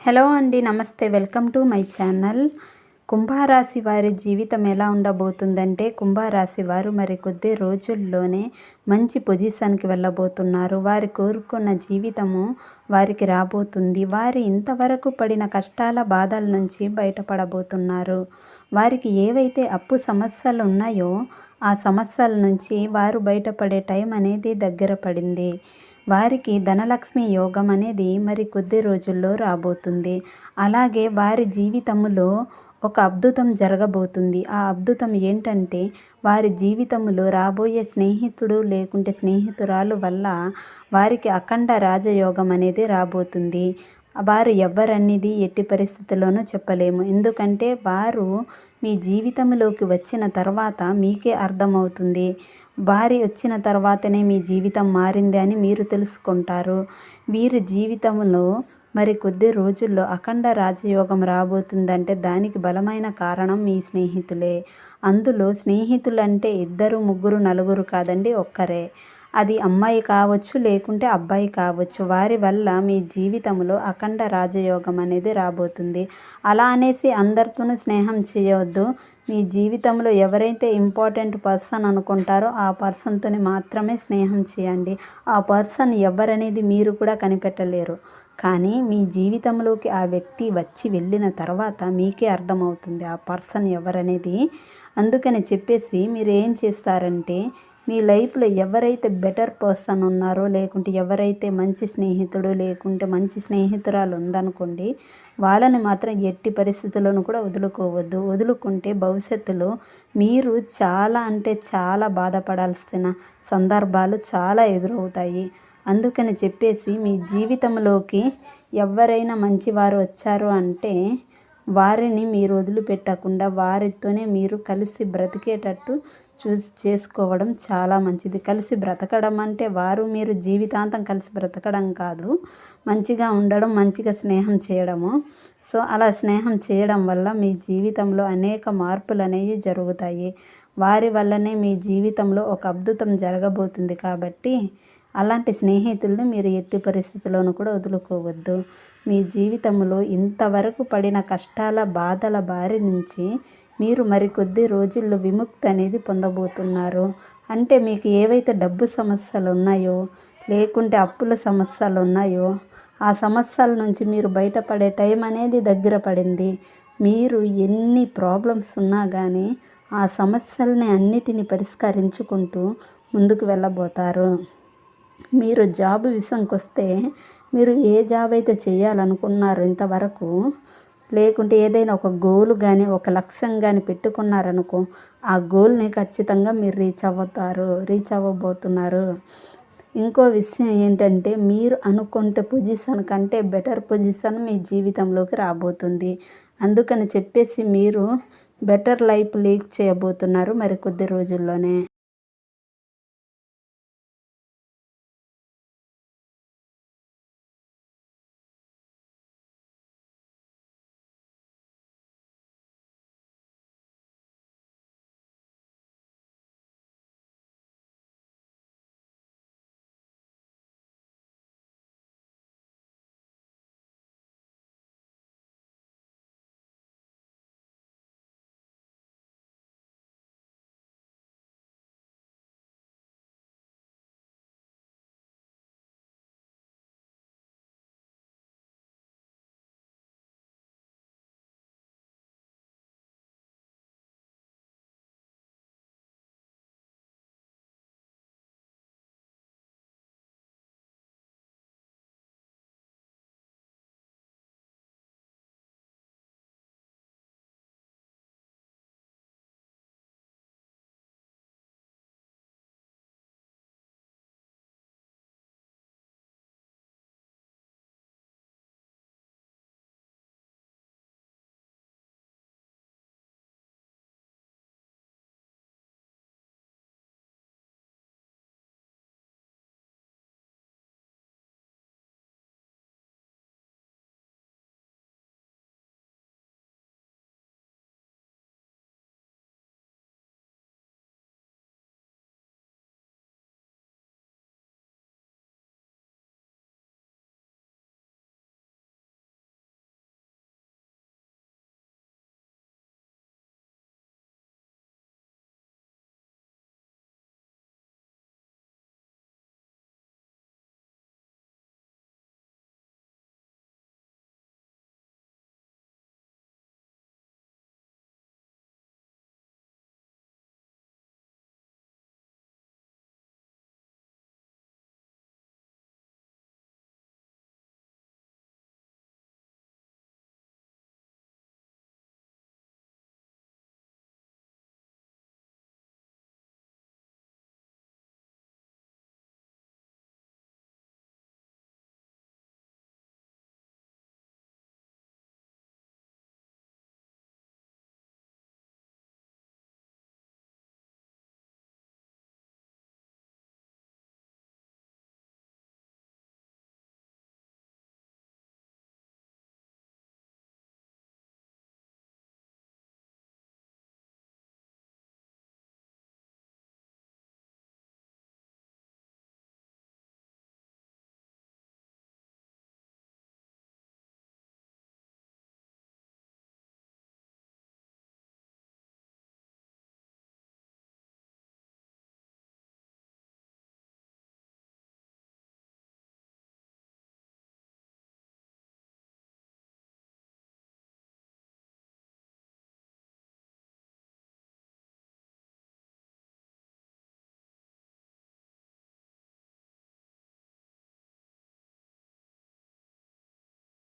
Hello అండి, నమస్తే. Welcome to my channel. కుంభరాశి వారి జీవితం ఎలా ఉండబోతుందంటే, కుంభరాశి వారు మరి కొద్ది రోజుల్లోనే మంచి పొజిషన్కి వెళ్ళబోతున్నారు. వారి కోరుకున్న జీవితము వారికి రాబోతుంది. వారి ఇంతవరకు పడిన కష్టాల బాధల నుంచి బయటపడబోతున్నారు. వారికి ఏవైతే అప్పు సమస్యలు ఉన్నాయో ఆ సమస్యల నుంచి వారు బయటపడే టైం అనేది దగ్గర పడింది. వారికి ధనలక్ష్మి యోగం అనేది మరి కొద్ది రోజుల్లో రాబోతుంది. అలాగే వారి జీవితంలో ఒక అద్భుతం జరగబోతుంది. ఆ అద్భుతం ఏంటంటే, వారి జీవితంలో రాబోయే స్నేహితుడు లేకుంటే స్నేహితురాలు వల్ల వారికి అఖండ రాజయోగం అనేది రాబోతుంది. వారు ఎవ్వరనేది ఎట్టి పరిస్థితుల్లోనూ చెప్పలేము. ఎందుకంటే వారు మీ జీవితంలోకి వచ్చిన తర్వాత మీకే అర్థమవుతుంది. వారి వచ్చిన తర్వాతనే మీ జీవితం మారింది అని మీరు తెలుసుకుంటారు. వీరి జీవితంలో మరి కొద్ది రోజుల్లో అఖండ రాజయోగం రాబోతుందంటే దానికి బలమైన కారణం మీ స్నేహితులే. అందులో స్నేహితులంటే ఇద్దరు, ముగ్గురు, నలుగురు కాదండి, ఒక్కరే. అది అమ్మాయి కావచ్చు, లేకుంటే అబ్బాయి కావచ్చు. వారి వల్ల మీ జీవితంలో అఖండ రాజయోగం అనేది రాబోతుంది. అలా అనేసి అందరితోనూ స్నేహం చేయవద్దు. మీ జీవితంలో ఎవరైతే ఇంపార్టెంట్ పర్సన్ అనుకుంటారో ఆ పర్సన్తోని మాత్రమే స్నేహం చేయండి. ఆ పర్సన్ ఎవరనేది మీరు కూడా కనిపెట్టలేరు. కానీ మీ జీవితంలోకి ఆ వ్యక్తి వచ్చి వెళ్ళిన తర్వాత మీకే అర్థమవుతుంది ఆ పర్సన్ ఎవరనేది. అందుకని చెప్పేసి మీరు ఏం చేస్తారంటే, మీ లైఫ్లో ఎవరైతే బెటర్ పర్సన్ ఉన్నారో, లేకుంటే ఎవరైతే మంచి స్నేహితుడు లేకుంటే మంచి స్నేహితురాలు ఉందనుకోండి, వాళ్ళని మాత్రం ఎట్టి పరిస్థితుల్లోనూ కూడా వదులుకోవద్దు. వదులుకుంటే భవిష్యత్తులో మీరు చాలా అంటే చాలా బాధపడాల్సిన సందర్భాలు చాలా ఎదురవుతాయి. అందుకని చెప్పేసి మీ జీవితంలోకి ఎవరైనా మంచివారు వచ్చారు అంటే వారిని మీరు వదిలిపెట్టకుండా వారితోనే మీరు కలిసి బ్రతికేటట్టు చేసుకోవడం చాలా మంచిది. కలిసి బ్రతకడం అంటే వారు మీరు జీవితాంతం కలిసి బ్రతకడం కాదు, మంచిగా ఉండడం, మంచిగా స్నేహం చేయడము. సో అలా స్నేహం చేయడం వల్ల మీ జీవితంలో అనేక మార్పులు అనేవి జరుగుతాయి. వారి వల్లనే మీ జీవితంలో ఒక అద్భుతం జరగబోతుంది. కాబట్టి అలాంటి స్నేహితుల్ని మీరు ఎట్టి పరిస్థితుల్లోనూ కూడా వదులుకోవద్దు. మీ జీవితంలో ఇంతవరకు పడిన కష్టాల బాధల బారి నుంచి మీరు మరికొద్ది రోజుల్లో విముక్తి అనేది పొందబోతున్నారు. అంటే మీకు ఏవైతే డబ్బు సమస్యలు ఉన్నాయో, లేకుంటే అప్పుల సమస్యలు ఉన్నాయో ఆ సమస్యల నుంచి మీరు బయటపడే టైం అనేది దగ్గర పడింది. మీరు ఎన్ని ప్రాబ్లమ్స్ ఉన్నా కానీ ఆ సమస్యల్ని అన్నిటిని పరిష్కరించుకుంటూ ముందుకు వెళ్ళబోతారు. మీరు జాబ్ విషయంకి వస్తే, మీరు ఏ జాబ్ అయితే చేయాలనుకున్నారో ఇంతవరకు, లేకుంటే ఏదైనా ఒక గోల్ కానీ ఒక లక్ష్యం కానీ పెట్టుకున్నారనుకో, ఆ గోల్ని ఖచ్చితంగా మీరు రీచ్ అవ్వబోతున్నారు. ఇంకో విషయం ఏంటంటే, మీరు అనుకుంటే పొజిషన్ కంటే బెటర్ పొజిషన్ మీ జీవితంలోకి రాబోతుంది. అందుకని చెప్పేసి మీరు బెటర్ లైఫ్ లీడ్ చేయబోతున్నారు మరి కొద్ది రోజుల్లోనే.